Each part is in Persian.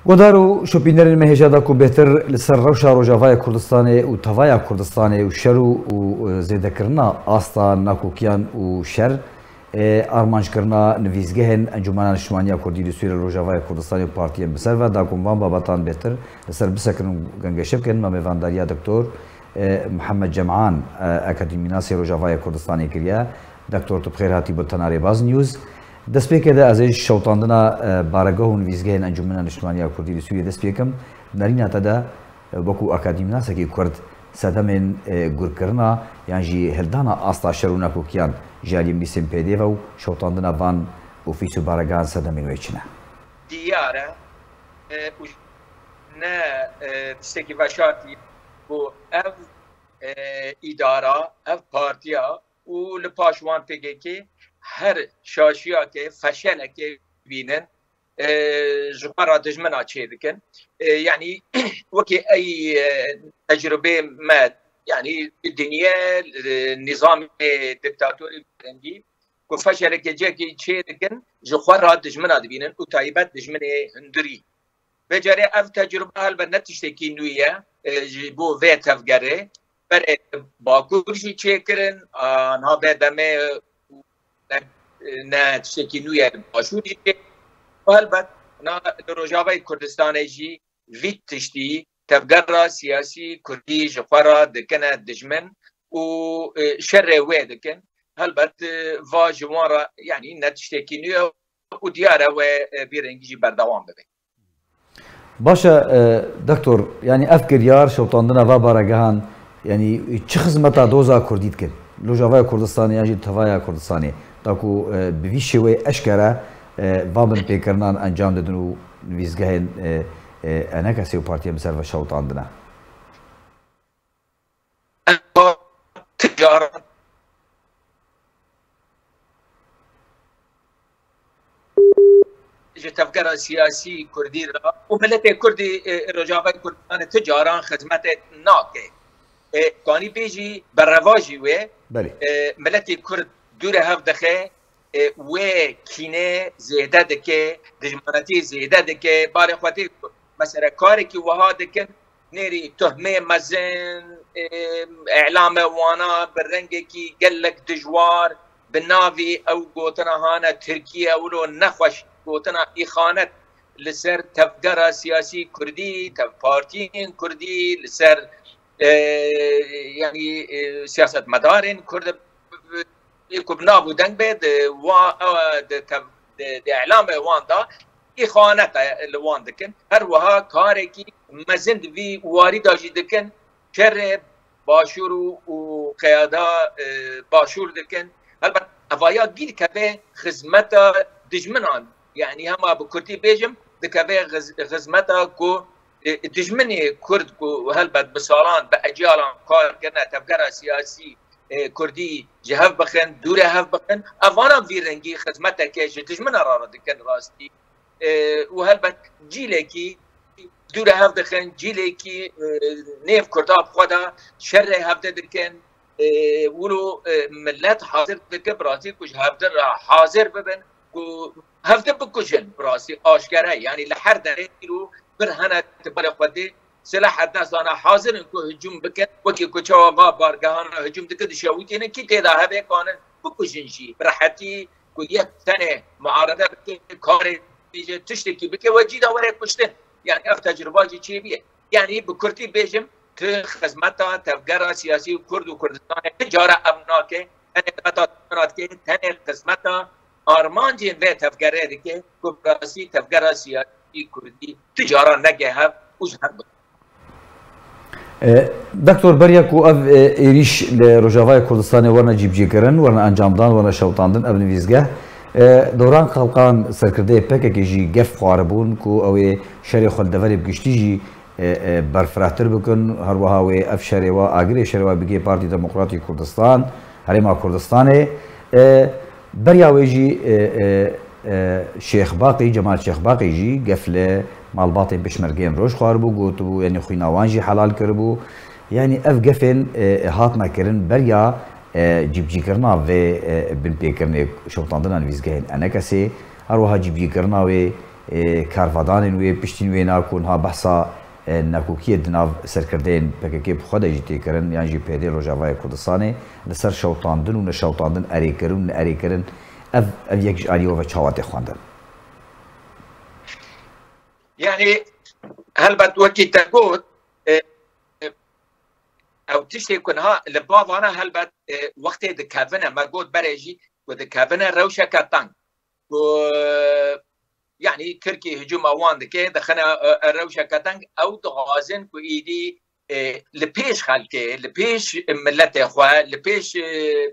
گودارو شوپینرین مهجادا کو بهتر لسر روشا روجاوای کردستان و توایا کردستان و شرو و زیده کرنا آستا ناکوکیان و شر آرمانج کرنا نویزگهن انجمن نشمانیا کردی لسویر روجاوای کردستان و پارتی بسر و داکومبان بابتان بهتر لسر بسکن گنگشب کن موانداریا دکتور محمد جمعان اکادمی ناسی روجاوای کردستان کریا دکتور تو بخیر هاتی بولتناری باز نیوز دست پیکه ده ازش شوطاندنا بارگاه و نویزگاه انجمن نشمانیا کردی لسویر دست پیکم نرین تا ده وکو اکادمی ناسی که کرد سدمن گور کرنا یعنی جی هلدانا آستا شرونا کوکیان جالیم نیسم پیده و شوطاندنا وان اوفیسو بارگاه سدمن ویچنه. دیاره نه تشتکی وشاتی بو اف اداره اف پارتیا و لپاشوان پیگه که هر شاشیا که فشل که بینن جبرا دجمنا چه دکن يعني وكي اي تجربه ما يعني الدنيا نظام دكتاتوري فرنجي كفشل كجاكي چه دكن جخورا دجمنا دبينن وتايبات دجمنه هندري بجاري اف تجربه البنت تشتكي نويه بو فيت افغاري بر باكورشي چيكرن انا بدمه نه تشتكي نويه باشوري البته نا روجاوای کردستان جی ویت تشتی تفجر سیاسی کردی جفرا دکنه دجمن و شر وی دکن البته و جوارا یعنی نتشتکی نیو و دیاره و بیرنگی بردوام ببین. باشه دکتور یعنی افکر یار شوطاندنا و بارگاهان یعنی چه خدمتا دوزا کردید کن روجاوای کردستانی یا توایا کردستانی تاکو بویشه و اشکره وامن پیکرنان انجام دادن و نویزگاهن انکسی و پارتی بسر و شوطاندنا. تجارت تفکر سیاسی کردی را و ملت کردی روجاوای کردستان تجاران خدمت ناکه کانی بیجی برواجی و ملت کرد دور هفت دخه و کینه زیاده دکه دجمناتی زیاده دکه بار خواهی مثلا کاری که وها دکن نیری تهمه مزن اعلام وانا برنگی کی گلک دجوار بناوی او گوتنا هانا ترکیه اولو نخوش گوتنا ایخانت لسر تفجر سیاسی کردی تف پارتین کردی لسر يعني سياسة مدارن كرد يكون نابو دنگ بيد و اعلام وان دا إخوانة الوان دكن هر وها كاركي مزند في وارد اجي دكن شر باشور و قيادة باشور دكن البته افايا جيل كبه خدمتا دجمنان يعني هما بكرتي بيجم دكبه خدمتا كو دجمني كرد كو هلبت بسالان باجيالان كار كنا تفكر سياسي كردي جهف بخن دوره هف بخن افانا في رنگي خدمتا كيش دجمن را دكن راستي وهلبت جيلكي دوره هف دخن جيلكي نيف كرداب خدا شر هف دكن ولو ملت حاضر دك براسي كوش هف در حاضر ببن كو هف بكوشن براسي اشكره يعني لحر دريلو برهنه تبل خدي سلاح الناس انا حاضر انكو هجوم بكن وكي كوچوا بارگاهان هجوم دك دشاويتين كي تدا هبه كان بكوشن شي برحتي كو یک سنه معارضه كار بيجي تشتكي بك وجيده ورا كشتن يعني اف تجربه شي بيه يعني بكرتي بيجم خدمتا تفجر سياسي كرد وكردستان تجاره امناكه انا قطعات تن خدمتا ارمان جن به تفجر ديكه كبراسي تفجر سياسي كردي تجاره نجها وزهر دکتر بریکو اف ایریش لروجاوای کردستان ورنا جیبجی کرن ورنا انجام دان ورنا شوطاندن ابن ویزگه دوران خلقان سرکرده پک که جی گف خاربون کو او شری خل دوری بگشتی جی برفراتر بکن هر وها و اف شری و اگر شری و بگی پارتی دموکراتی کردستان حریما کردستان بریا جی شیخ باقی جمال شیخ باقی جی گفله مالباطي بشمرگين روش خاربو قوتو يعني خويناوان جي حلال كربو يعني اف قفن هاتنا كرن بريا جيبجي كرنا في بن بيكرني شوطاندنا نفيزگهن انا كسي اروها جيبجي كرنا و کارفادان وی پشتین وی ناکون ها بحثا نکوکی دناو سرکردین پککی بخواد اجتی کرن یعنی پیدا روجاوای کردستانی لسر شوطاندن و نشوطاندن اری کرن اف یک جاریو و چوات خواندن. يعني هلبت وكي تقول او تشتي كنها لبعض انا هلبت وقت دكافنا ما قلت بريجي ودكافنا روشة كتان و يعني كركي هجوم اوان دكي دخنا روشة كتان او دغازن كو ايدي لبيش خلقه لبيش ملت اخوة لبيش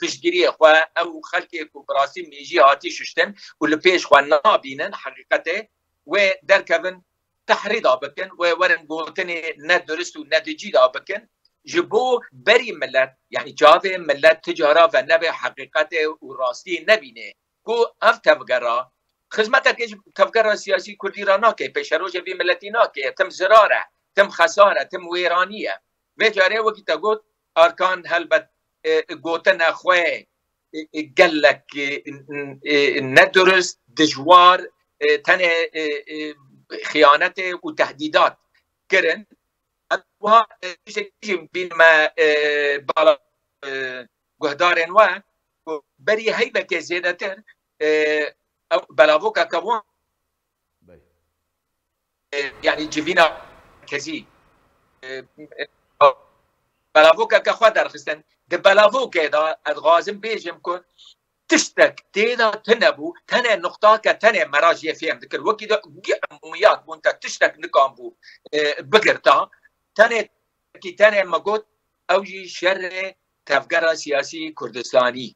فشگيري اخوة او خلقه كو براسي ميجي هاتي ششتن ولبيش اخوة نابينن حقيقته ودركفن تحريضا بكن وورن قوتني ندرست ونتيجة بكن جبو بري ملت يعني جاذي ملت تجارة ونبي حقيقته وراستي نبينه كو اف تفقرا خدمتك تفقرا سياسي كردي راناكي بيشروجة في ملتيناكي تم زرارة تم خسارة تم ويرانية وجاري وكي تقول أركان هلبت قوتنا أخوة قال لك ندرس دجوار تنه خيانات وتهديدات كرن وها شيء بينما بالا جهدارن و بري هيبه كزيدتر او بلاوكا كوان يعني جيفينا كزي بلاوكا كخدر خستن ده بلاوكا ده ادغازم بيجم كون تشتك تيدا تنبو تنا نقطة كتنا مراجع فيهم ذكر وكي ده عموميات بونتا تشتك نقامبو بقرتا تنا كي تنا مقود أوجي شر تفكر سياسي كردستاني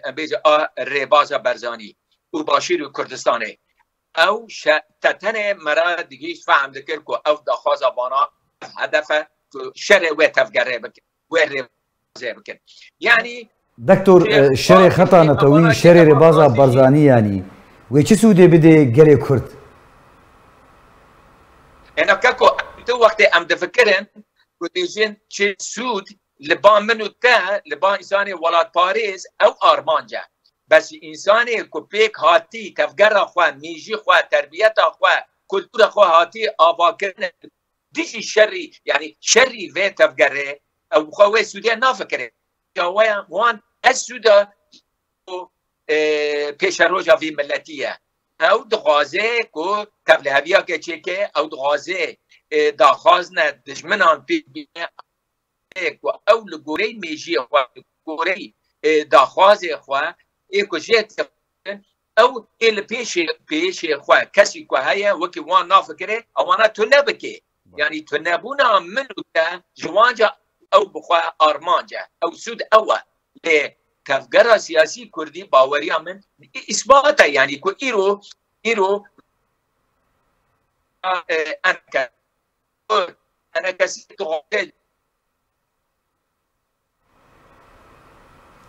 بيجا ريبازا برزاني وباشير كردستاني أو تنا مراد دقيش فهم ذكر كو أو دخازا بانا هدفه شر وتفكر بك وريبازا بك يعني دكتور شري خطا نتوي شري ربازا برزاني يعني ويش سودي بدي جري كرد انا كاكو تو وقت ام دفكرن وديجين شي سود لبان منو تا لبان انساني ولاد باريس او ارمانجا بس انساني كو بيك هاتي تفكر اخوا ميجي اخوا تربيت اخوا كلتور اخوا هاتي افاكرن ديجي شري يعني شري في تفكر او خوا سودي نافكر وان السودا پیشروجا في ملتية او دغازه كو قبل هبيا كيكي او دغازه داخازنا دجمنان بي او لغوري ميجي او لغوري داخازه خوا ايكو جيت او ال بيش خوا كسي كو هيا وكي وان نافكره او انا تنبكي يعني تنبونا منو تا جوانجا او بخوا ارمانجا او سود اوا لتفكر سياسي كردي باوريا من اثباتا يعني كو ايرو انا كسي تغطي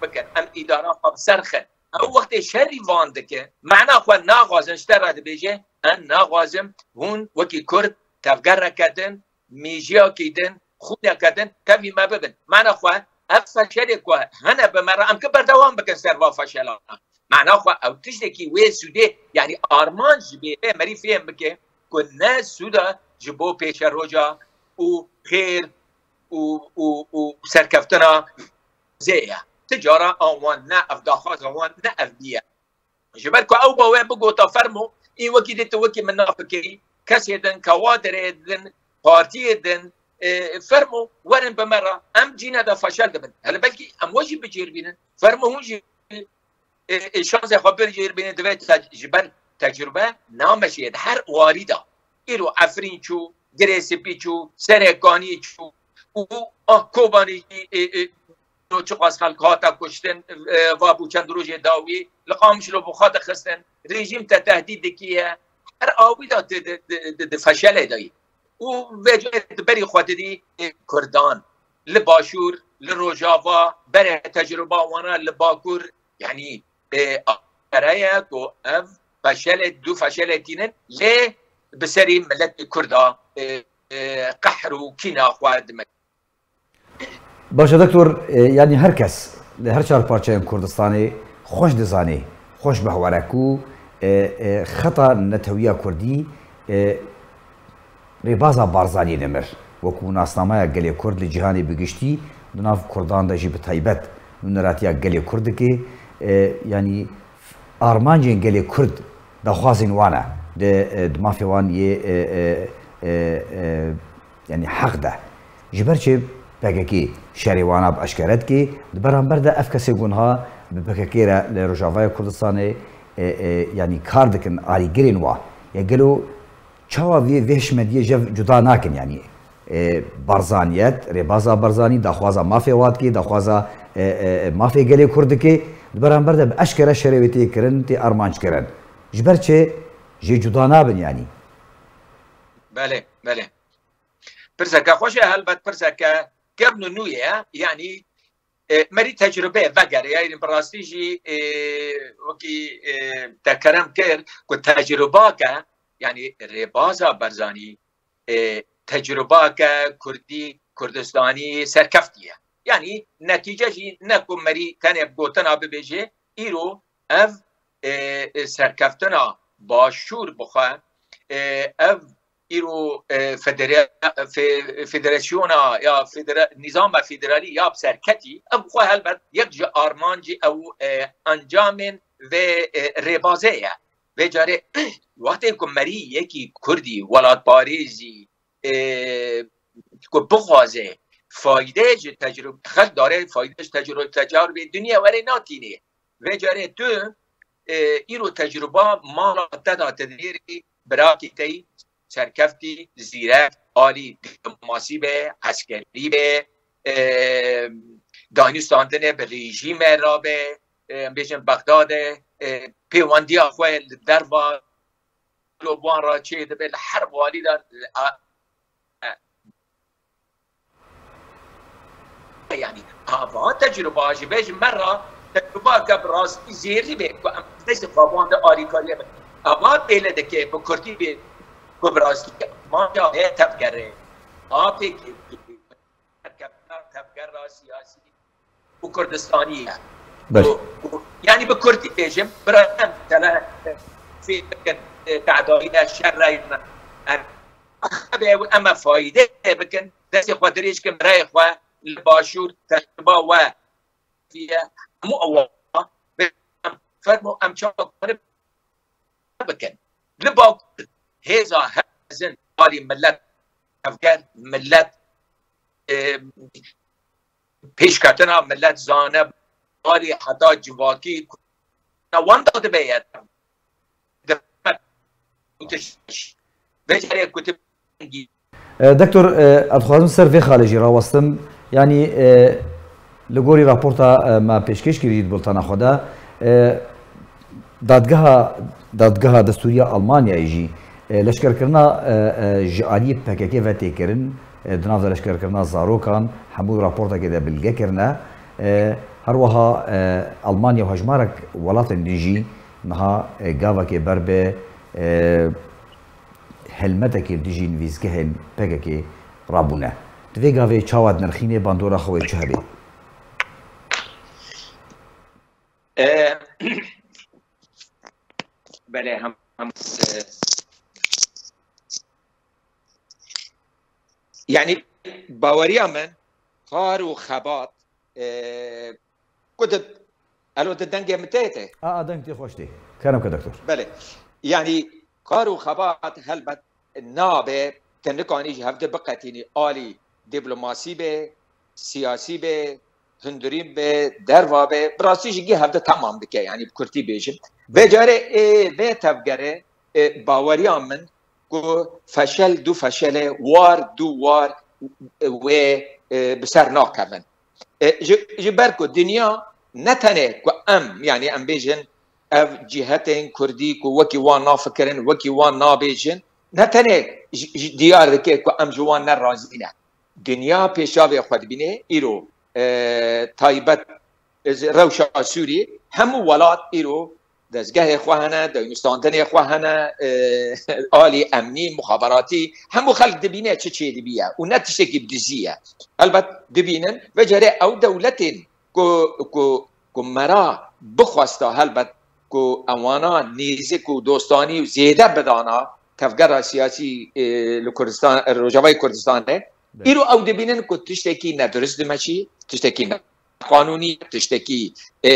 بكن ام اداره بسرخن او وقت شري واندك معنى اخو ناغازن اشترى بيجي ان ناغازم هون وكي كرد تفكر كدن ميجيا كيدن خونا كدن كفي ما ببن معنى اخوة افشل كوا هنا بمرة ام كبر دوام بكن سروا فشلنا معنى اخوة او تشتكي وي سودي يعني ارمان جبي مري فيهم بكي كنا سودا جبو بيش روجا وخير و سركفتنا زيها تجارة اوان نا افداخاز اوان نا افدية جبالكو او بوين بقو تفرمو اي وكي دي توكي من نافكي كسي دن كوادر دن بارتي دن فرمو ورن بمرة ام جينا دا فشل دبن هلا بلكي ام وجي بجير بينن فرمو هونجي شانس خبر جير بينن دويت جبل تجربة نامشيد هر واردة إلو عفرين شو دريسبي شو سرقاني شو كوباني نو چقاس خلقاتا کشتن و بو چند روز داوی لقامش لو بخاط خستن رژیم تا تهدید کیه هر آوی دا فشل دایی و وجهت بری خود دی کردان لباشور لروجاوا بره تجربه وانا لباکور يعني برای تو اف فشل دو فشل تینن ل بسری ملت کردا قحر و کینا خواد باشه دکتور یعنی هر کس له هر چهار پارچه کردستانی خوش دزانی خوش بهوارکو خطا نتویا کردی ریبازا بارزانی نمر وکو ناسنامه گلی کرد لجهانی بگشتی دناف کردان دجی به تایبت نراتیا گلی کرد که یعنی آرمانجین گلی کرد دخوازین وانه دمافی وان یعنی حق ده جبر چه بگکی شریوانا باشکرد که برانبر ده افکسی گونها بگکی را لروجاوای کردستان یعنی کار دکن آری گرین وا یا گلو چاوا ویش مدیه جدا نکن یعنی بارزانیت ریبازا بارزانی دخوازا مافی واد کی دخوازا مافی گلی کرد که برانبر ده باشکره شریوتی کرن تی آرمانج کرن جبر چه جدا نبن یعنی بله بله پرسکه خوشه هلبت پرسکه قبل نویه یعنی مری تجربه وگر یعنی براستی جی وکی تکرم کرد که تجربه که یعنی ریبازا برزانی تجربه که کردستانی سرکفتیه یعنی نتیجه جی نکو مری تنه بگوتنا ببیجه ایرو اف سرکفتنا باشور بخواه اف ایرو فدراسیونا یا نظام فدرالی یا سرکتی اب خو هلبت یک جا آرمانجی او انجام و ریبازه و جاره وقتی که مری یکی کردی ولاد پاریزی که بخوازه فایده تجربه خل داره فایده تجربه دنیا ولی ناتینه و جاره تو ایرو تجربه مالا تدا تدیری براکی تی سرکفتی زیرک عالی دیپلماسی به عسکری به دانستاندن به رژیم را به بیشتر بغداد پیوندی آخوه در و لبوان را چه به حرب والی در یعنی آوان تجربه آجی بیش مرا تجربه که براستی زیری به دست خوابان در آریکاری به آوان بیلده که به کردی به براستی ما جا ہے تفکره آپی که تفکر را سیاسی و کردستانی ہے یعنی به کردی بیشم برای هم تله فی تعدایی شر رای اما فایده بکن دستی خود دریش که برای خواه لباشور تجربه و فیه همو اولا فرمو امچان بکن لبا هزا هزن آلی ملت افغان ملت پیشکتنا ملت زانب آلی حتی جواکی نوان داده باید بجره کتب دکتور ادخوازم سر في خارجي راوستم يعني لگوری راپورتا ما پیشکش کردید بولتانا خدا دادگاه دستوری آلمانیا ایجی لشکر کرنا جاری پککی و تکرن دناف لشکر کرنا زاروکان همون راپورتا که بلگه کرنا هر وها آلمانیا و هجمارک ولات دیجی نها گاوا که بر به هلمته که دیجی نویزگه هن پککی رابونه دوی گاوی چاواد نرخینه باندورا خوی چه هبی بله هم يعني باوريا من خار وخبات كتب قالوا الدنجة متيته دنجتي خوشتي كلامك دكتور بله يعني خار وخبات هلبت نابه تنكاني هفته بقتيني آلي دبلوماسي به سياسي به هندرين به دروا به براسي جي هفته تمام بك يعني بكرتي بيجم بجاره به تفجره باوريا من کو فشل دو فشل وار دو وار و بسر ناکمن جبر کو دنیا نتنه کو ام يعني ام بيجن اف جهتين كردي کو وكي وان نافكرن وكي وان نابيجن نتنه ديار دكي کو ام جوان نرازينه دنیا پیشاوی خود بینه ایرو تایبت روشا سوری همو ولات ایرو دزگاه خواهنه دانستاندن خواهنه آلی امنی مخابراتی همو خلق دبینه چه دبیه و نتیشه که بدزیه البته دبینن و جره او دولتین کو مرا بخواستا البته کو اوانا نیزک و دوستانی و زیده بدانا تفگر سیاسی لکردستان روجاوای کردستان نه ایرو او دبینن کو تشتکی ندرست دمشی تشتکی قانونی تشتکی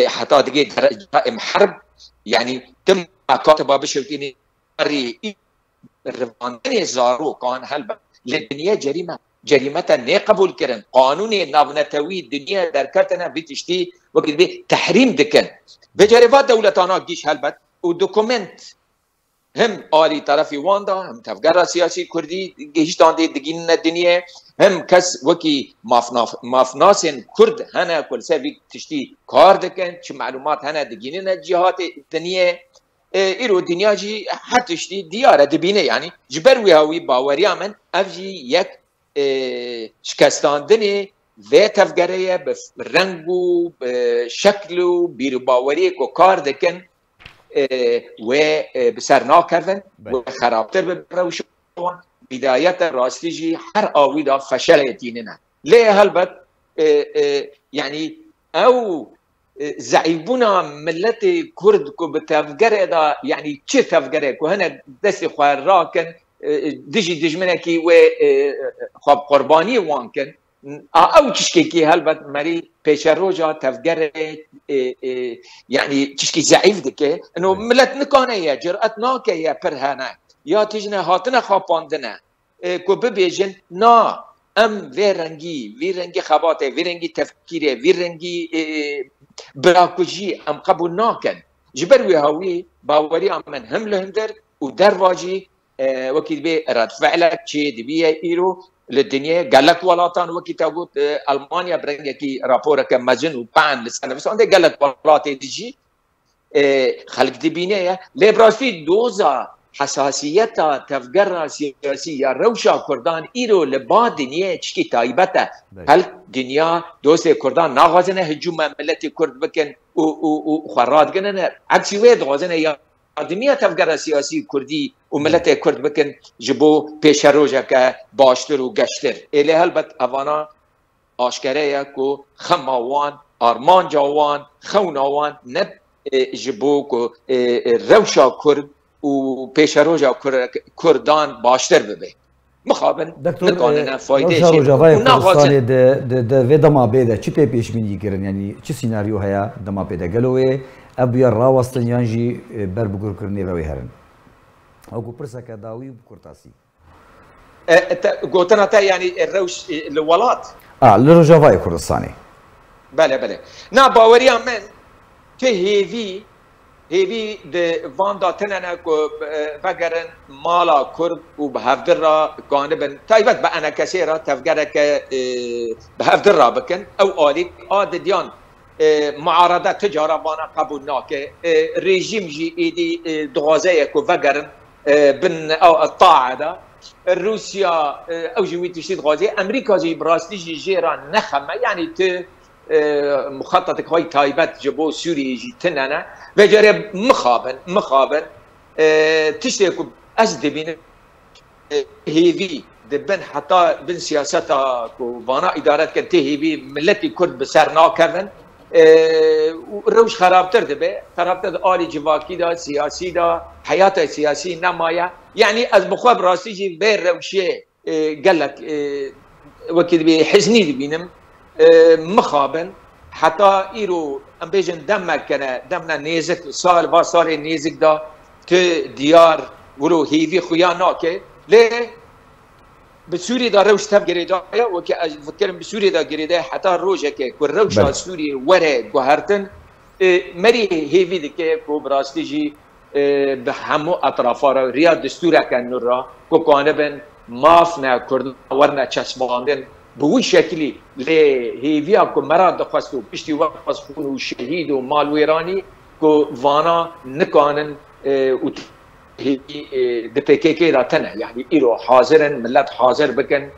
حتی دیگه درجه حرب يعني تم كاتبه بشوكيني رواندن زارو كان هل للدنيا جريمة نقبول كرن قانوني نابنتوي الدنيا دركتنا بتشتي وقت بي تحريم دكن بجريفات دولتانا جيش هلبت ودوكومنت هم آلي طرفي واندا هم تفجر سياسي كردي جيش تاندي دقين الدنيا هم كس وكي مافناسن كرد هنا كل سبب تشتي كار دكن شو معلومات هنا دقين الجهات الدنيا ایرو دنیا جی حتی شدی دیاره دبینه یعنی جبروی هاوی باوریا من افجی یک شکستاندنی و تفگره به رنگ و شکل و بیرو باوری که کار دکن و بسر ناکردن و خرابتر بروشون بدایت راستی جی هر آوی دا فشل دینه لیه هلبت یعنی او زعيبونا ملت كرد كو بتفجر دا يعني كيف تفجر كو هنا دس خوار راكن دجي دجمنكي و خب قرباني وانكن او تشكي هلبت مري بيشروجا تفجر يعني تشكي زعيف دكه انه ملت نكانيه جرأتنا كيا برهنا يا تجنا هاتنا خاباندنا كو ببيجن نا ام ویرنگی خباته ویرنگی تفکیره ویرنگی براکوجی ام قبول ناکن جبروی هاوی باوری من هم لهندر و درواجی وكيل بي رد فعلك شيء دبيه ايرو للدنيا قال لك ولاتان وكي تقول المانيا برنجكي رابورك مجن وبان لسنه بس عنده قال لك ولات تجي خلق دبينيه لبراسي دوزا حساسيتها تفجر سياسية روشا كردان إيرو لبعض دنيا تشكي تايبته هل دنيا دوسة كردان ناغازنه هجوم ملتي كرد بكن وخراد جننا عكس ويد غازنه يا دنيا تفجر سياسي كردي وملتي كرد بكن جبو بيشروجا كباشتر وقشتر إلي هلبت أفانا آشكرية كو خماوان أرمان جاوان خوناوان نب جبو كو روشا كرد و پیشروجا کردان باشتر ببه مخابن نکانه فایده شد روجاوای کردستان ده دما بیده چی پیش بینی کردن یعنی چی سیناریو هیا دما بیده گلوه ابیا راوستن یانجی بر بگور کردنی روی هرن او کو پرسه کداوی کورتاسی گوتنا تا یعنی الروش الولات لروجاوای کردستانی بله نا باوریا من که هیوی ده واندا تنانا کو فگرن مالا کرد و به هفدر را گانبن تایبت به انا کسی را تفگره که به هفدر را بکن او آلیک آد دیان معارضه تجاره وانا قبول ناکه رژیم جی ایدی دوازه کو فگرن بن الطاعه ده روسيا او جوي تشتيد غازي امريكا جي براسلي جي جيران نخمه يعني ت مخطط هاي تايبات جبو سوري جي تنانا وجرب مخابن تشتكو ازد بين هيفي دبن حتى بن سياستا كو فانا ادارات كنت هيفي ملتي كرد بسر ناكرن روش خرابتر دبه خرابتر آلی جواکی دا سیاسی دا حیات سیاسی نمایا يعني از بخواب راسي جي بير روشي قال لك وكيل بي حزني بينم مخابن حتى ايرو ام بيجن دمنا نيزك سال با سال نيزك دا ت ديار ولو هيفي خويا ناكي ليه بسوري دا روش تب جريدا وكي افكر بسوري دا جريدا حتى روجك كو روش سوري ورا غهرتن مري هيفي دكي كو براستيجي بهمو اطرافا ريا دستور كان نورا كو كانبن مافنا كرد ورنا چسباندن بوی شکلی لی هیویا کو مراد دخواستو پشتی وقت خون و شهید و مال ویرانی کو وانا نکانن و دپیکی را تنه یعنی ایرو حاضرن ملت حاضر بکن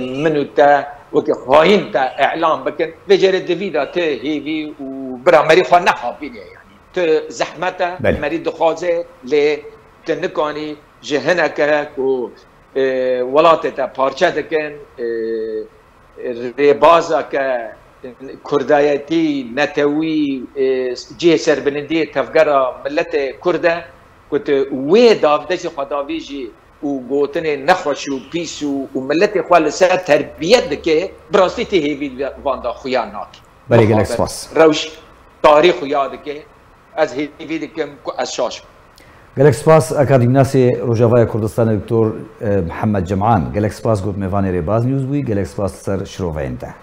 منو تا وکی خواهین تا اعلام بکن وجره دویدا ته هیوی و برا مری خواه نخوابینه یعنی ته زحمتا مری دخوازه لی تنکانی جهنکه کو ولات تا پارچه دکن ریبازا که كردایتی نتوی جه سربلندی تفجر ملت کرده كنت وي دافدش خداويجي وقوتني نخوش وبيس وملتي خوال سا تربيت دكي براستي تهيفي فاندا خويا ناكي بلي قالك سباس روش تاريخ خويا دكي از هيفي دكي از شاش قالك سباس اكاديمناسي روجافايا كردستان الدكتور محمد جمعان قالك سباس قلت ميفاني ريباز نيوز وي قالك سباس سر شروفين ده